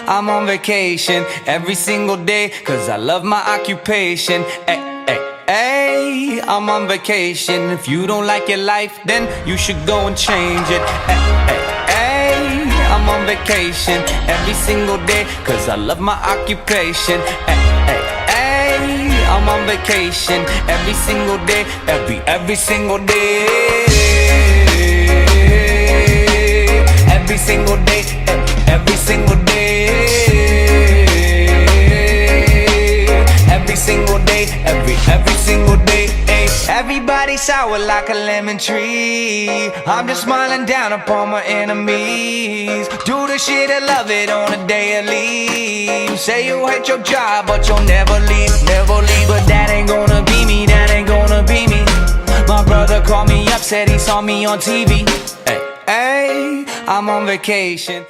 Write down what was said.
I'm on vacation every single day, cause I love my occupation. Ay, ay, ay, I'm on vacation. If you don't like your life, then you should go and change it. Ay, ay, ay, I'm on vacation every single day, cause I love my occupation. Ay, ay, ay, I'm on vacation every single day, every single day. Every single day, every single day. Every single day, every single day. Everybody sour like a lemon tree. I'm just smiling down upon my enemies. Do the shit and love it on a daily. Say you hate your job, but you'll never leave, never leave. But that ain't gonna be me, that ain't gonna be me. My brother called me up, said he saw me on TV. Hey, hey, I'm on vacation.